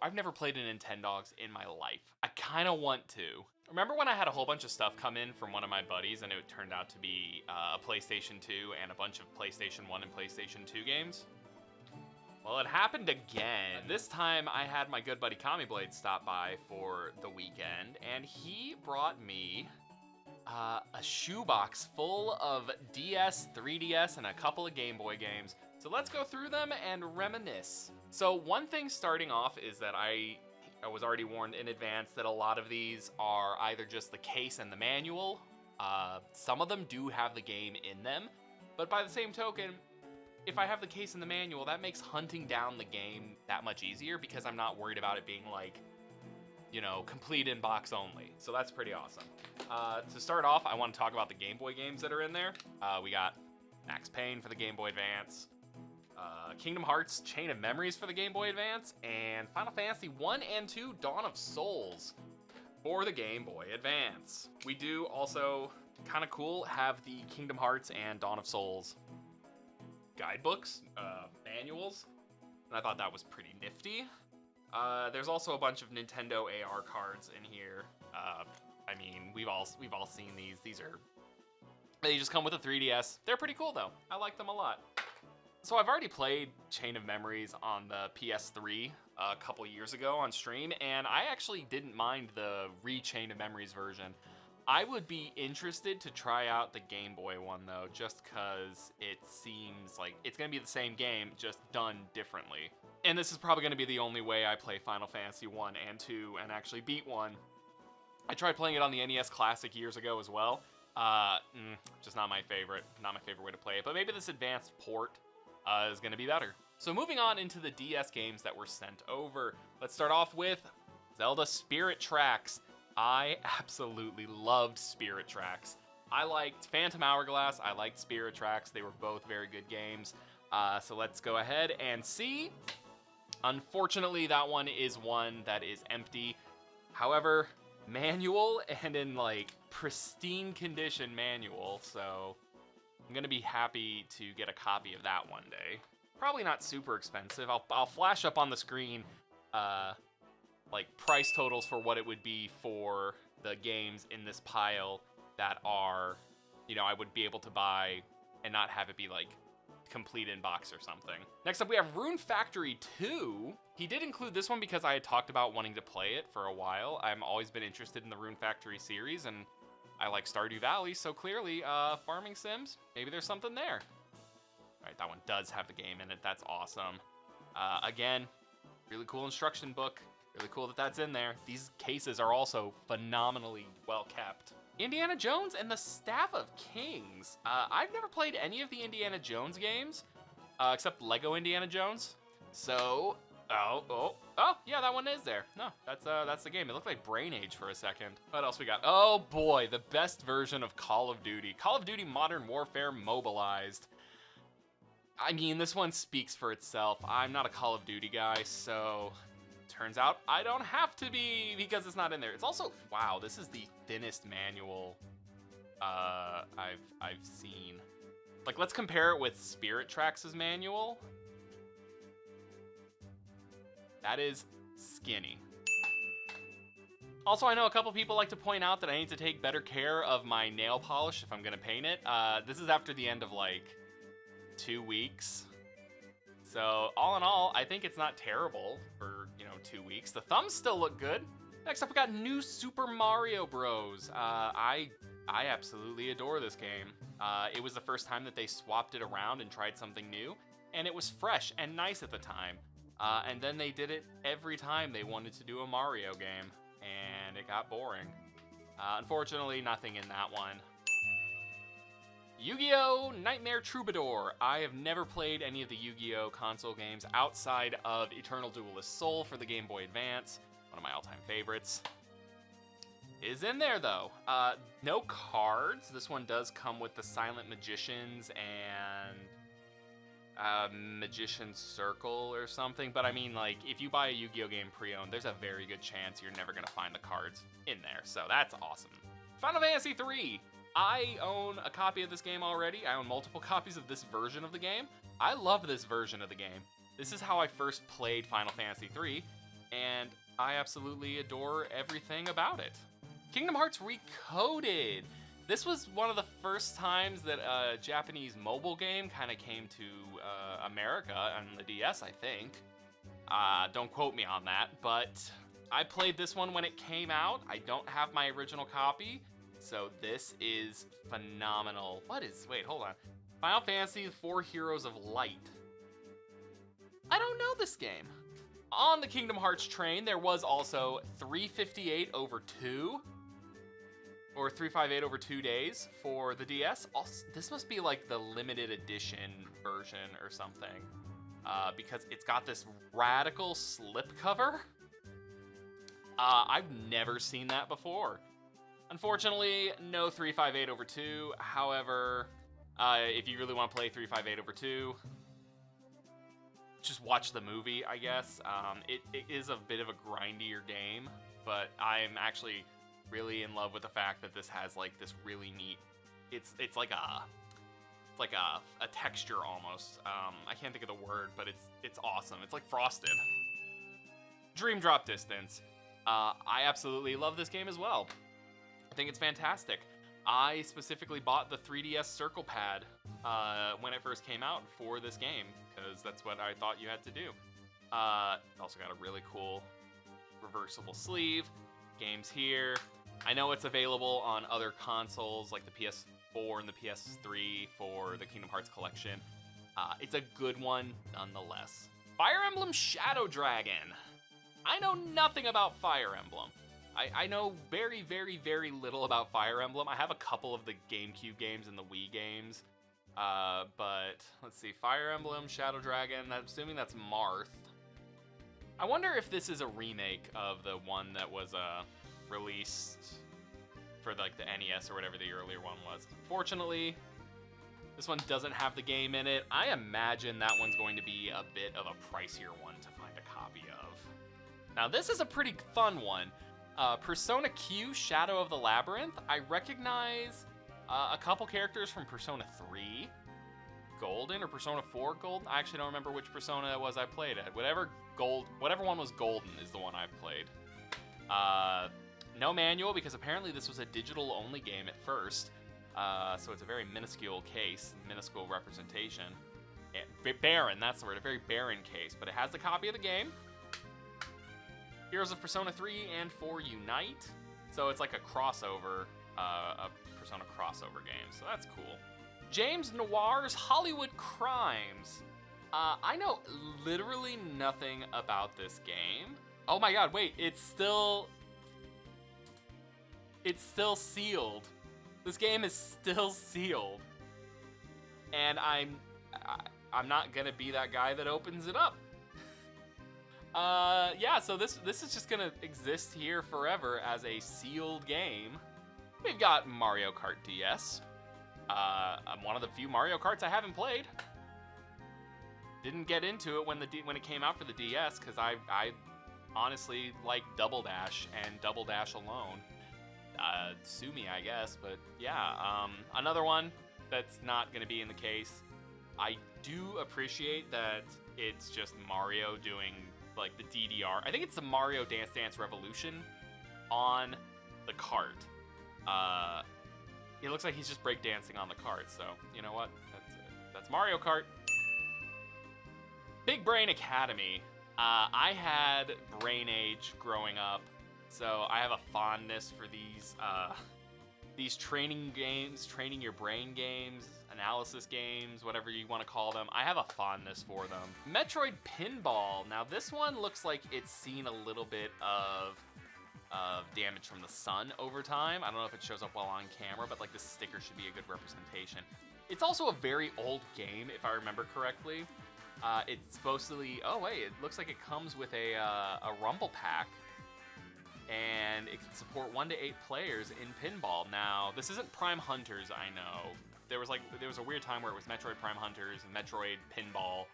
I've never played a Nintendogs in my life. I kind of want to. Remember when I had a whole bunch of stuff come in from one of my buddies and it turned out to be a PlayStation 2 and a bunch of PlayStation 1 and PlayStation 2 games? Well, it happened again. This time I had my good buddy Kamiblade stop by for the weekend, and he brought me a shoebox full of DS, 3DS, and a couple of Game Boy games. So let's go through them and reminisce. So one thing starting off is that I was already warned in advance that a lot of these are either just the case and the manual. Some of them do have the game in them, but by the same token, if I have the case and the manual, that makes hunting down the game that much easier because I'm not worried about it being like, you know, complete in box only. So that's pretty awesome. To start off, I want to talk about the Game Boy games that are in there. We got Max Payne for the Game Boy Advance, Kingdom Hearts Chain of Memories for the Game Boy Advance, and Final Fantasy 1 and 2 Dawn of Souls for the Game Boy Advance. We do also, kind of cool, have the Kingdom Hearts and Dawn of Souls guidebooks, manuals, and I thought that was pretty nifty. There's also a bunch of Nintendo AR cards in here. I mean, we've all seen these. They just come with a 3DS. They're pretty cool though. I like them a lot. So I've already played Chain of Memories on the PS3 a couple years ago on stream, and I actually didn't mind the Chain of Memories version. I would be interested to try out the Game Boy one though, just cause it seems like it's gonna be the same game, just done differently. And this is probably gonna be the only way I play Final Fantasy 1 and 2 and actually beat 1. I tried playing it on the NES Classic years ago as well. Just not my favorite way to play it, but maybe this advanced port is gonna be better. So moving on into the DS games that were sent over. Let's start off with Zelda Spirit Tracks. I absolutely loved Spirit Tracks. I liked Phantom Hourglass, I liked Spirit Tracks. They were both very good games. So let's go ahead and see. Unfortunately, that one is one that is empty. However, manual and in like pristine condition manual, so I'm gonna be happy to get a copy of that one day. Probably not super expensive. I'll flash up on the screen like price totals for what it would be for the games in this pile that are, you know, I would be able to buy and not have it be like complete in box or something. Next up we have Rune Factory 2. He did include this one because I had talked about wanting to play it for a while. I've always been interested in the Rune Factory series and I like Stardew Valley, so clearly farming sims, maybe there's something there. All right, that one does have the game in it. That's awesome. Again, really cool instruction book. Really cool that that's in there. These cases are also phenomenally well kept. Indiana Jones and the Staff of Kings. I've never played any of the Indiana Jones games, except Lego Indiana Jones. So, oh, yeah, that one is there. No, that's the game. It looked like Brain Age for a second. What else we got? Oh boy, the best version of Call of Duty. Call of Duty Modern Warfare Mobilized. I mean, this one speaks for itself. I'm not a Call of Duty guy, so turns out I don't have to be because it's not in there. It's also, wow, this is the thinnest manual I've seen. Like, let's compare it with Spirit Tracks' manual. That is skinny. Also, I know a couple people like to point out that I need to take better care of my nail polish if I'm gonna paint it. This is after the end of like 2 weeks. So all in all, I think it's not terrible for, you know, 2 weeks. The thumbs still look good. Next up, we got New Super Mario Bros. I absolutely adore this game. It was the first time that they swapped it around and tried something new, and it was fresh and nice at the time. And then they did it every time they wanted to do a Mario game, and it got boring. Unfortunately, nothing in that one. Yu-Gi-Oh! Nightmare Troubadour. I have never played any of the Yu-Gi-Oh! Console games outside of Eternal Duelist Soul for the Game Boy Advance, one of my all-time favorites. Is in there though. No cards. This one does come with the Silent Magicians and Magician's Circle or something, but I mean, like, if you buy a Yu-Gi-Oh! Game pre-owned, there's a very good chance you're never gonna find the cards in there, so that's awesome. Final Fantasy 3. I own a copy of this game already. I own multiple copies of this version of the game. I love this version of the game. This is how I first played Final Fantasy 3. and I absolutely adore everything about it. Kingdom Hearts Recoded. This was one of the first times that a Japanese mobile game kind of came to America on the DS, I think. Don't quote me on that, but I played this one when it came out. I don't have my original copy, so this is phenomenal. Wait, hold on. Final Fantasy IV Heroes of Light. I don't know this game. On the Kingdom Hearts train, there was also 358 over 2, or 358 over 2 days for the DS. Also, this must be like the limited edition version or something, because it's got this radical slipcover. I've never seen that before. Unfortunately, no 358 over 2. However, if you really want to play 358 over 2, just watch the movie, I guess. It is a bit of a grindier game, but I'm actually really in love with the fact that this has like this really neat. It's like a texture almost. I can't think of the word, but it's awesome. It's like frosted. Dream Drop Distance. I absolutely love this game as well. I think it's fantastic. I specifically bought the 3DS Circle Pad when it first came out for this game, because that's what I thought you had to do. Also got a really cool reversible sleeve. Games here. I know it's available on other consoles like the PS4 and the PS3 for the Kingdom Hearts collection. It's a good one nonetheless. Fire Emblem Shadow Dragon. I know nothing about Fire Emblem. I know very, very, very little about Fire Emblem. I have a couple of the GameCube games and the Wii games. But let's see, Fire Emblem, Shadow Dragon, I'm assuming that's Marth. I wonder if this is a remake of the one that was released for like the NES or whatever the earlier one was. Fortunately, this one doesn't have the game in it. I imagine that one's going to be a bit of a pricier one to find a copy of. Now this is a pretty fun one. Persona Q Shadow of the Labyrinth. I recognize a couple characters from Persona 3 Golden or Persona 4 Golden. I actually don't remember which Persona it was I played at. Whatever one was Golden is the one I've played. No manual, because apparently this was a digital only game at first. So it's a very minuscule case, minuscule representation. Barren, that's the word, a very barren case. But it has the copy of the game. Heroes of Persona 3 and 4 Unite. So it's like a crossover, a Persona crossover game. So that's cool. James Noir's Hollywood Crimes. I know literally nothing about this game. Oh my god, wait, it's still sealed. This game is still sealed. And I'm not gonna be that guy that opens it up. Yeah, so this is just gonna exist here forever as a sealed game. We've got Mario Kart DS. One of the few Mario Karts I haven't played. Didn't get into it when it came out for the DS, because I honestly like Double Dash and Double Dash alone. Sue me, I guess, but yeah. Another one that's not gonna be in the case. I do appreciate that it's just Mario doing like the DDR. I think it's the Mario Dance Dance Revolution on the cart. It looks like he's just breakdancing on the cart, so you know what? That's Mario Kart. Big Brain Academy. I had Brain Age growing up, so I have a fondness for these training games, training your brain games, analysis games, whatever you want to call them. I have a fondness for them. Metroid Pinball. Now this one looks like it's seen a little bit of damage from the sun over time. I don't know if it shows up well on camera, but like the sticker should be a good representation. It's also a very old game, if I remember correctly. It's supposedly, oh wait, it looks like it comes with a Rumble Pack, and it can support 1 to 8 players in pinball. Now, this isn't Prime Hunters, I know. There was a weird time where it was Metroid Prime Hunters and Metroid Pinball.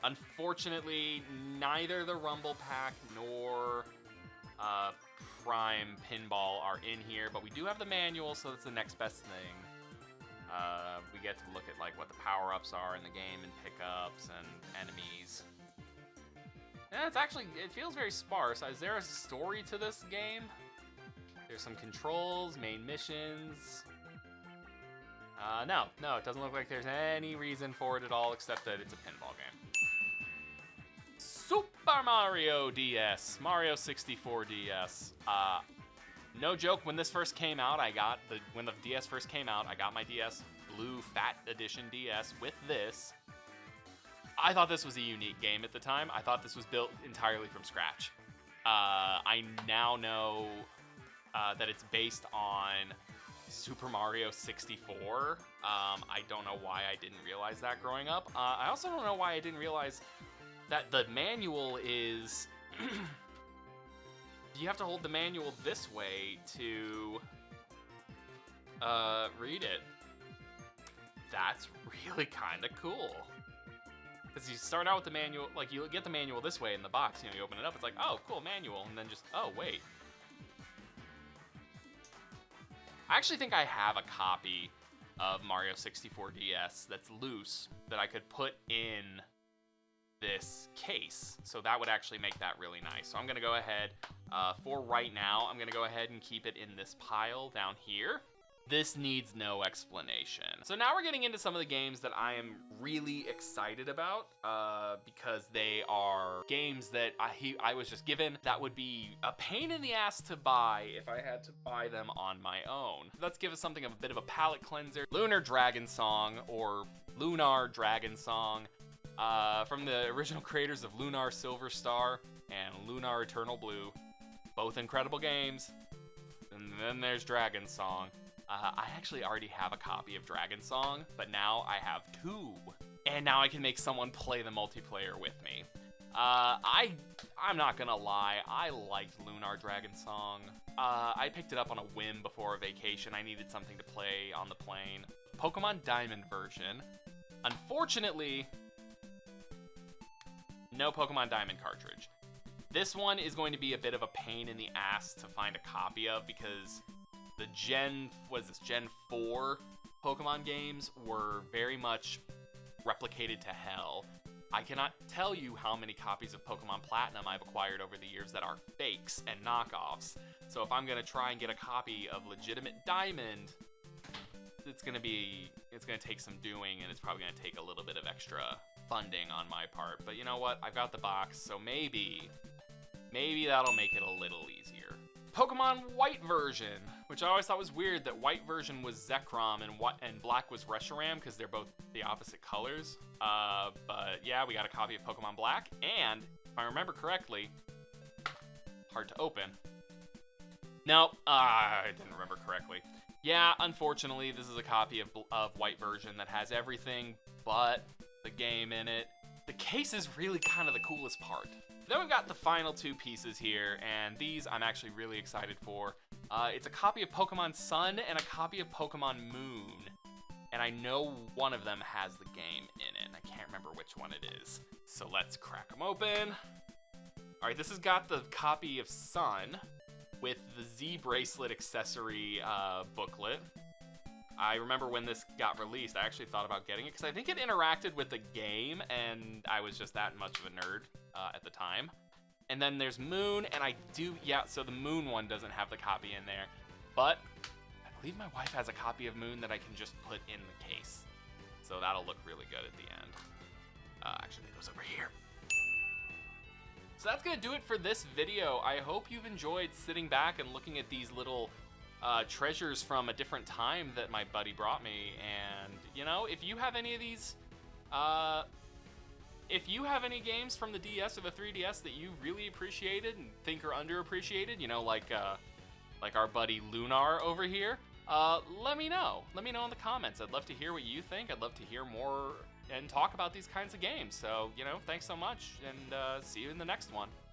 Unfortunately, neither the Rumble Pack nor Prime Pinball are in here, but we do have the manual, so that's the next best thing. We get to look at like what the power-ups are in the game and pickups and enemies. Yeah, it's actually, it feels very sparse. Is there a story to this game? There's some controls, main missions. No, it doesn't look like there's any reason for it at all except that it's a pinball game. Super Mario DS, Mario 64 DS. No joke, when this first came out, when the DS first came out, I got my DS Blue Fat Edition DS with this. I thought this was a unique game at the time. I thought this was built entirely from scratch. I now know that it's based on Super Mario 64. I don't know why I didn't realize that growing up. I also don't know why I didn't realize that the manual is... you have to hold the manual this way to read it. That's really kind of cool. Because you start out with the manual, like you get the manual this way in the box, you know, you open it up, it's like, oh, cool, manual, and then just, oh, wait. I actually think I have a copy of Mario 64 DS that's loose that I could put in this case. So that would actually make that really nice. So I'm gonna go ahead, for right now, I'm gonna go ahead and keep it in this pile down here. This needs no explanation. So now we're getting into some of the games that I am really excited about because they are games that I was just given that would be a pain in the ass to buy if I had to buy them on my own. Let's give us something of a bit of a palate cleanser. Lunar Dragon Song, or Lunar Dragon Song, from the original creators of Lunar Silver Star and Lunar Eternal Blue. Both incredible games. And then there's Dragon Song. I actually already have a copy of Dragon Song, but now I have two. And now I can make someone play the multiplayer with me. I'm not gonna lie, I liked Lunar Dragon Song. I picked it up on a whim before a vacation. I needed something to play on the plane. Pokemon Diamond version. Unfortunately, no Pokemon Diamond cartridge. This one is going to be a bit of a pain in the ass to find a copy of because the Gen 4 Pokemon games were very much replicated to hell. I cannot tell you how many copies of Pokemon Platinum I've acquired over the years that are fakes and knockoffs. So if I'm gonna try and get a copy of legitimate Diamond, it's gonna take some doing, and it's probably gonna take a little bit of extra funding on my part. But you know what? I've got the box, so maybe that'll make it a little easier. Pokemon White version, which I always thought was weird that White version was Zekrom and Black was Reshiram because they're both the opposite colors. But yeah, we got a copy of Pokemon Black, and if I remember correctly, hard to open. No, I didn't remember correctly. Yeah, unfortunately, this is a copy of White version that has everything but the game in it. The case is really kind of the coolest part. Then we've got the final two pieces here, and these I'm actually really excited for. It's a copy of Pokemon Sun and a copy of Pokemon Moon. And I know one of them has the game in it, and I can't remember which one it is. So let's crack them open. All right, this has got the copy of Sun with the Z bracelet accessory booklet. I remember when this got released, I actually thought about getting it because I think it interacted with the game, and I was just that much of a nerd at the time. And then there's Moon, and so the Moon one doesn't have the copy in there, but I believe my wife has a copy of Moon that I can just put in the case. So that'll look really good at the end. Actually, it goes over here. So that's gonna do it for this video. I hope you've enjoyed sitting back and looking at these little treasures from a different time that my buddy brought me. And, you know, if you have any of these, if you have any games from the DS or the 3DS that you really appreciated and think are underappreciated, you know, like our buddy Lunar over here, let me know. Let me know in the comments. I'd love to hear what you think. I'd love to hear more and talk about these kinds of games. So, you know, thanks so much, and see you in the next one.